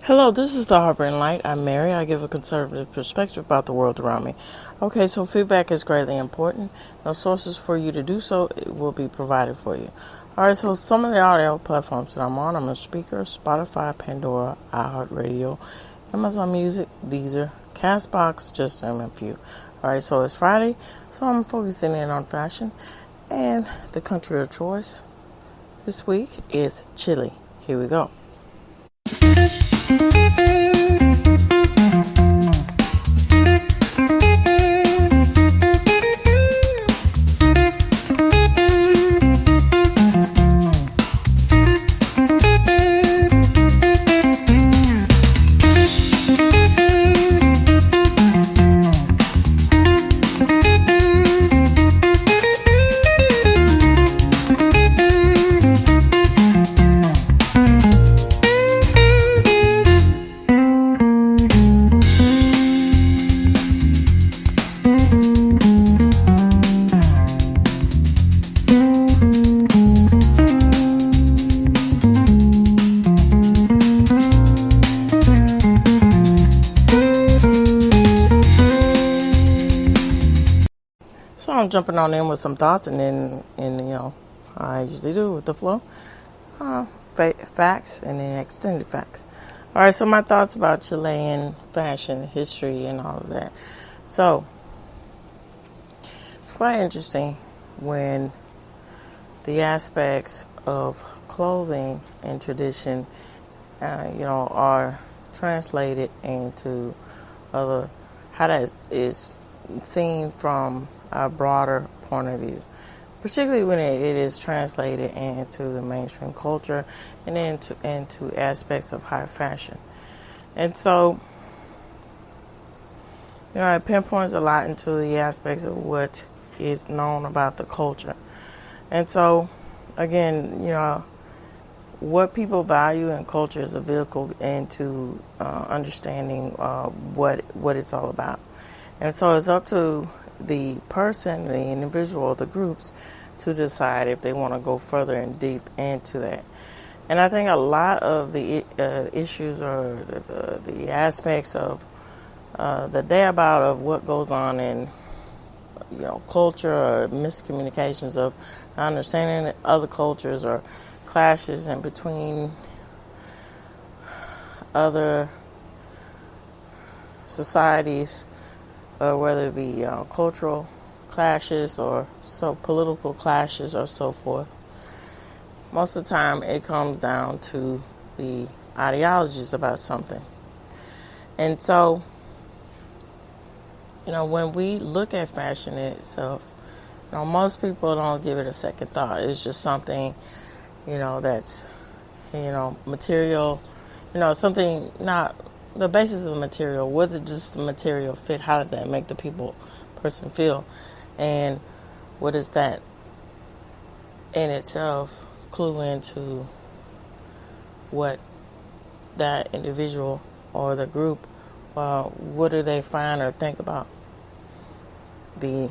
Hello, this is the Harboring Light. I'm Mary. I give a conservative perspective about the world around me. Okay, so feedback is greatly important. Sources for you to do so will be provided for you. All right, so some of the audio platforms that I'm on a Speaker, Spotify, Pandora, iHeartRadio, Amazon Music, Deezer, Castbox, just to name a few. All right, so it's Friday, so I'm focusing in on fashion. And the country of choice this week is Chile. Here we go. So I'm jumping on in with some thoughts, and then I usually do with the flow, facts, and then extended facts. All right, so my thoughts about Chilean fashion, history, and all of that. So it's quite interesting when the aspects of clothing and tradition, are translated into how that is seen from a broader point of view, particularly when it is translated into the mainstream culture and into aspects of high fashion. And so, it pinpoints a lot into the aspects of what is known about the culture. And so, again, what people value in culture is a vehicle into understanding what it's all about. And so it's up to the person, the individual, the groups to decide if they want to go further and deep into that. And I think a lot of the issues or the aspects of the day about of what goes on in culture or miscommunications of understanding other cultures or clashes in between other societies, whether it be cultural clashes or political clashes or so forth. Most of the time it comes down to the ideologies about something. And so, when we look at fashion itself, most people don't give it a second thought. It's just something, that's, material, something not the basis of the material. Whether just the material fit, how does that make the person feel? And what does that in itself clue into what that individual or the group, what do they find or think about the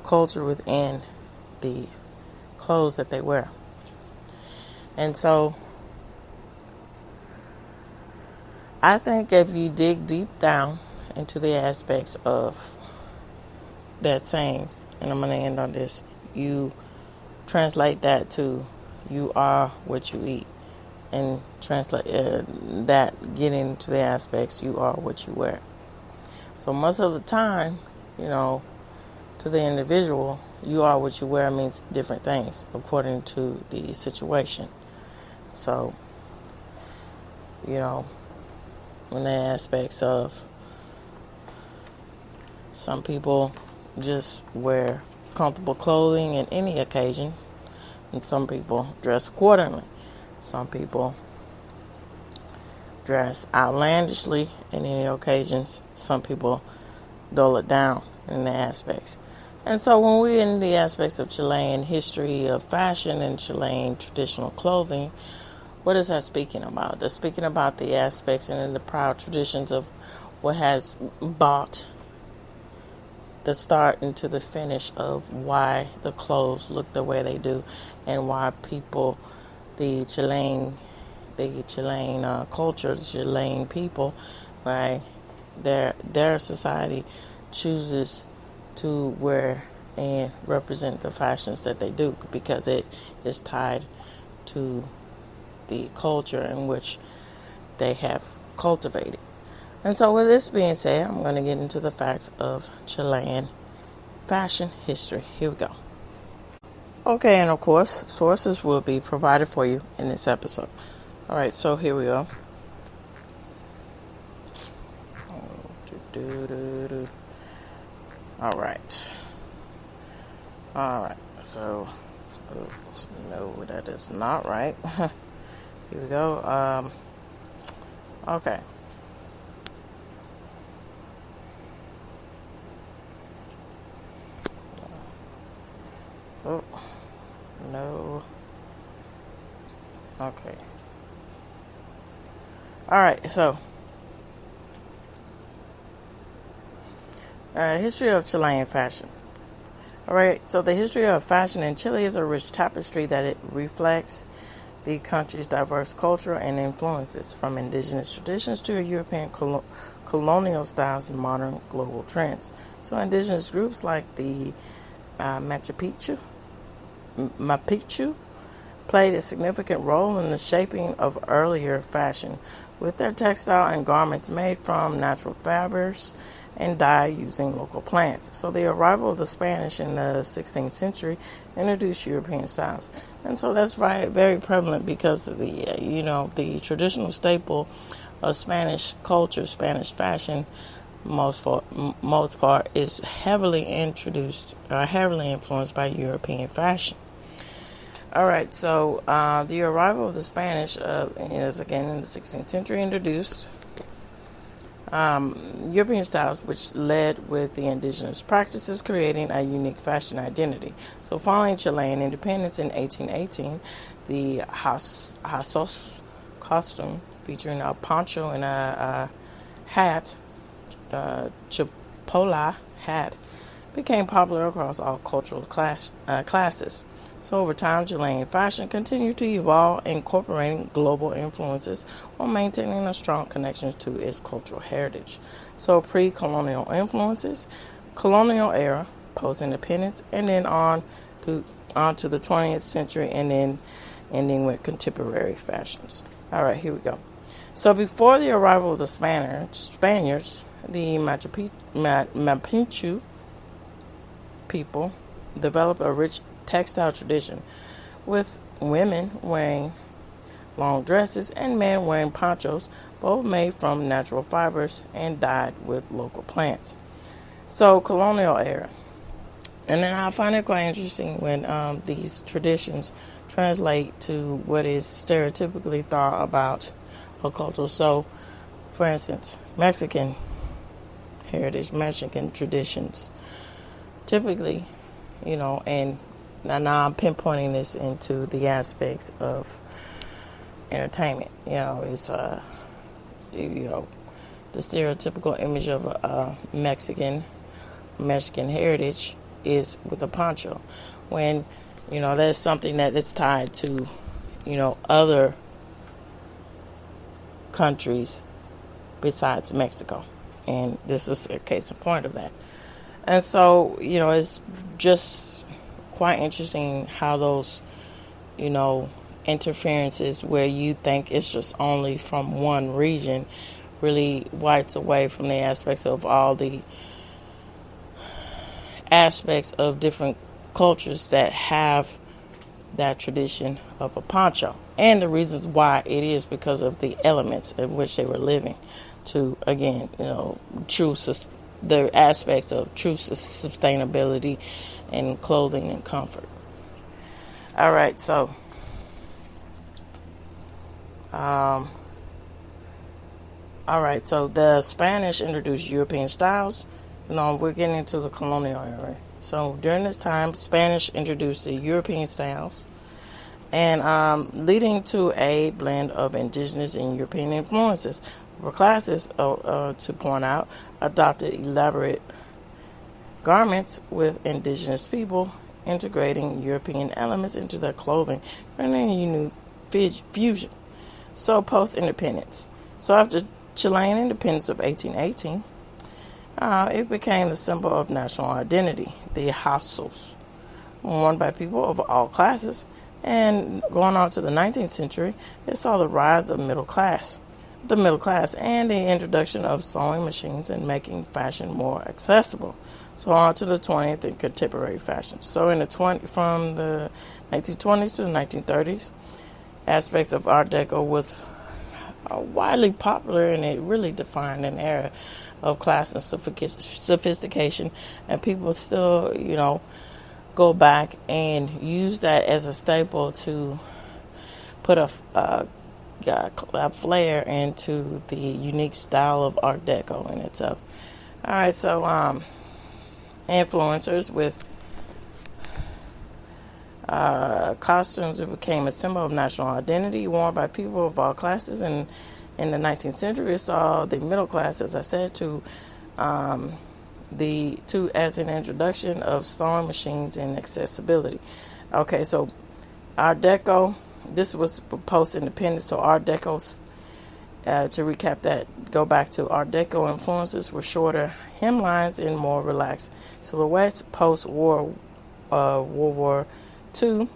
culture within the clothes that they wear? And so I think if you dig deep down into the aspects of that saying, and I'm going to end on this, you translate that to you are what you eat, and translate that getting into the aspects you are what you wear. So most of the time, to the individual, you are what you wear means different things according to the situation. So, in the aspects of some people just wear comfortable clothing in any occasion, and some people dress accordingly. Some people dress outlandishly in any occasions. Some people dull it down in the aspects. And so when we're in the aspects of Chilean history of fashion and Chilean traditional clothing, what is that speaking about? That's speaking about the aspects and the proud traditions of what has brought the start into the finish of why the clothes look the way they do and why people, the Chilean the Chilean culture, the Chilean people, right? Their society chooses to wear and represent the fashions that they do because it is tied to the culture in which they have cultivated. And so with this being said, I'm going to get into the facts of Chilean fashion history. Here we go. Okay, and of course, sources will be provided for you in this episode. All right, so here we go. All right. So, no, that is not right. Here we go. Okay. Oh, no. Okay. All right, so history of Chilean fashion. All right, so the history of fashion in Chile is a rich tapestry that it reflects the country's diverse culture and influences, from indigenous traditions to European colonial styles and modern global trends. So indigenous groups like the Mapuche played a significant role in the shaping of earlier fashion, with their textile and garments made from natural fibers and dyed using local plants. So the arrival of the Spanish in the 16th century introduced European styles, and so that's very prevalent because of the traditional staple of Spanish culture, Spanish fashion, most part is heavily influenced by European fashion. All right, so the arrival of the Spanish is again in the 16th century introduced European styles, which led with the indigenous practices, creating a unique fashion identity. So following Chilean independence in 1818, the Hasos costume, featuring a poncho and a hat, Chipola hat, became popular across all cultural classes. So over time, Chilean fashion continued to evolve, incorporating global influences while maintaining a strong connection to its cultural heritage. So pre-colonial influences, colonial era, post-independence, and then on to the 20th century, and then ending with contemporary fashions. All right, here we go. So before the arrival of the Spaniards, the Mapuche people developed a rich textile tradition, with women wearing long dresses and men wearing ponchos, both made from natural fibers and dyed with local plants. So colonial era. And then I find it quite interesting when these traditions translate to what is stereotypically thought about a culture. So, for instance, Mexican heritage, Mexican traditions, typically, and now I'm pinpointing this into the aspects of entertainment. It's the stereotypical image of a Mexican heritage is with a poncho, when that's something that it's tied to other countries besides Mexico, and this is a case in point of that. And so it's just quite interesting how those interferences where you think it's just only from one region really wipes away from the aspects of all the aspects of different cultures that have that tradition of a poncho, and the reasons why it is because of the elements in which they were living to, again, the aspects of true sustainability and clothing and comfort. All right, so so the Spanish introduced European styles. We're getting into the colonial era. So during this time, Spanish introduced the European styles, and leading to a blend of indigenous and European influences. For classes, to point out, adopted elaborate garments with indigenous people, integrating European elements into their clothing, creating a unique fusion. So post-independence. So after Chilean independence of 1818, it became the symbol of national identity, the Hasos, worn by people of all classes. And going on to the 19th century, it saw the rise of the middle class, and the introduction of sewing machines and making fashion more accessible. So on to the 20th and contemporary fashion. So from the 1920s to the 1930s, aspects of Art Deco was widely popular, and it really defined an era of class and sophistication. And people still, go back and use that as a staple to put a flair into the unique style of Art Deco in itself. All right, so influencers with costumes, it became a symbol of national identity worn by people of all classes. And in the 19th century, it saw the middle class, as I said, as an introduction of sewing machines and accessibility. Okay, so Art Deco, this was post-independence. So Art Deco, to recap that, go back to Art Deco influences were shorter hemlines and more relaxed silhouettes. Post-war World War II,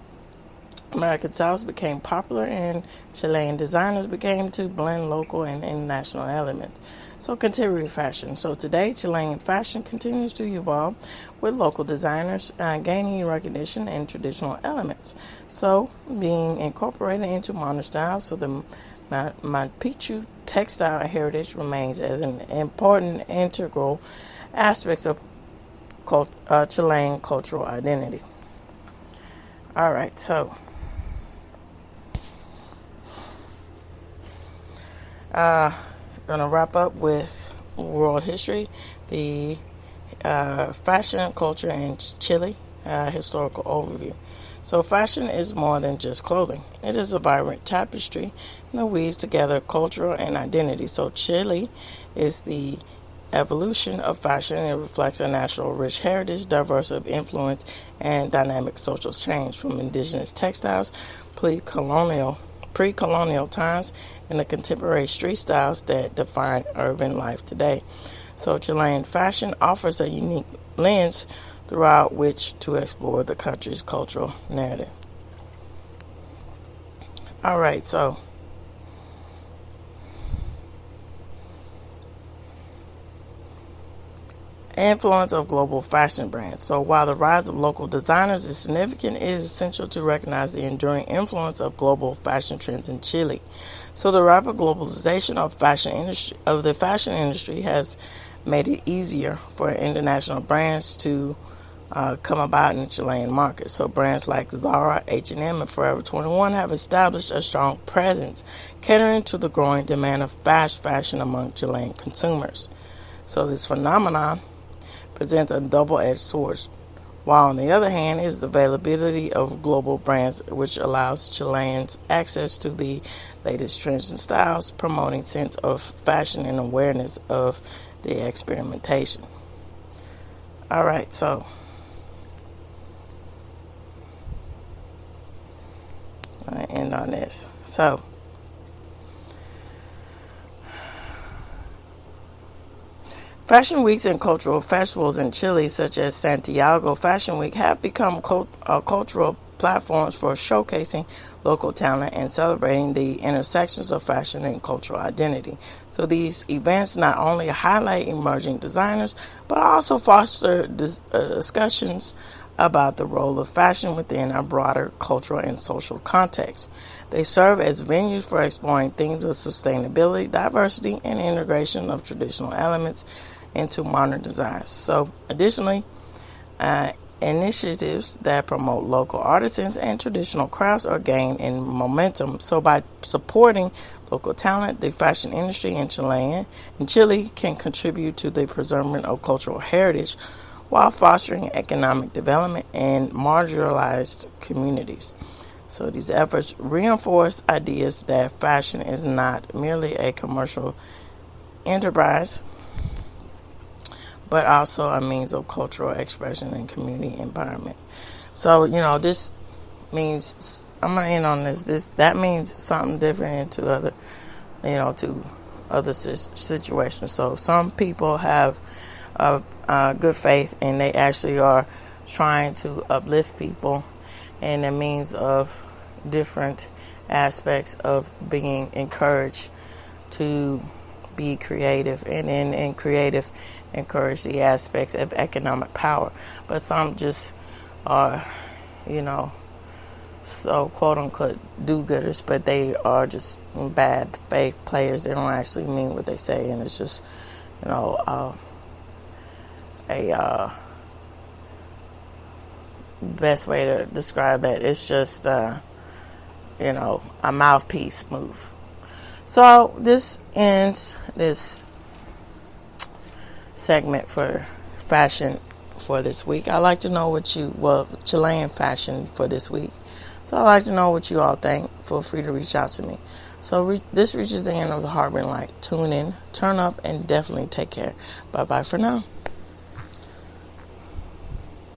American styles became popular, and Chilean designers began to blend local and international elements. So contemporary fashion. So today, Chilean fashion continues to evolve with local designers gaining recognition and traditional elements. So being incorporated into modern styles. So the Mapuche textile heritage remains as an important integral aspect of Chilean cultural identity. All right, so going to wrap up with world history, the fashion culture in Chile, historical overview. So fashion is more than just clothing. It is a vibrant tapestry that weaves together cultural and identity. So Chile is the evolution of fashion. It reflects a natural rich heritage, diverse of influence, and dynamic social change from indigenous textiles, pre-colonial times, and the contemporary street styles that define urban life today. So Chilean fashion offers a unique lens throughout which to explore the country's cultural narrative. All right, so influence of global fashion brands. So while the rise of local designers is significant, it is essential to recognize the enduring influence of global fashion trends in Chile. So the rapid globalization of the fashion industry has made it easier for international brands to come about in the Chilean market. So brands like Zara, H&M, and Forever 21 have established a strong presence, catering to the growing demand of fast fashion among Chilean consumers. So this phenomenon presents a double-edged sword, while on the other hand is the availability of global brands, which allows Chileans access to the latest trends and styles, promoting sense of fashion and awareness of the experimentation. All right, so I end on this. So fashion weeks and cultural festivals in Chile, such as Santiago Fashion Week, have become cultural platforms for showcasing local talent and celebrating the intersections of fashion and cultural identity. So these events not only highlight emerging designers, but also foster discussions about the role of fashion within a broader cultural and social context. They serve as venues for exploring themes of sustainability, diversity, and integration of traditional elements into modern designs. So additionally, initiatives that promote local artisans and traditional crafts are gained in momentum. So by supporting local talent, the fashion industry in Chile can contribute to the preservation of cultural heritage while fostering economic development in marginalized communities. So these efforts reinforce ideas that fashion is not merely a commercial enterprise, but also a means of cultural expression and community empowerment. So, this means, I'm gonna end on this. That means something different to other, to other situations. So some people have good faith, and they actually are trying to uplift people, and it means of different aspects of being encouraged to be creative, and in creative encourage the aspects of economic power. But some just are, so quote unquote do-gooders, but they are just bad faith players. They don't actually mean what they say, and it's just a best way to describe that. It's just a mouthpiece move. So this ends this segment for fashion for this week. I'd like to know Chilean fashion for this week. So I'd like to know what you all think. Feel free to reach out to me. So this reaches the end of the Harbor Light. Tune in, turn up, and definitely take care. Bye-bye for now.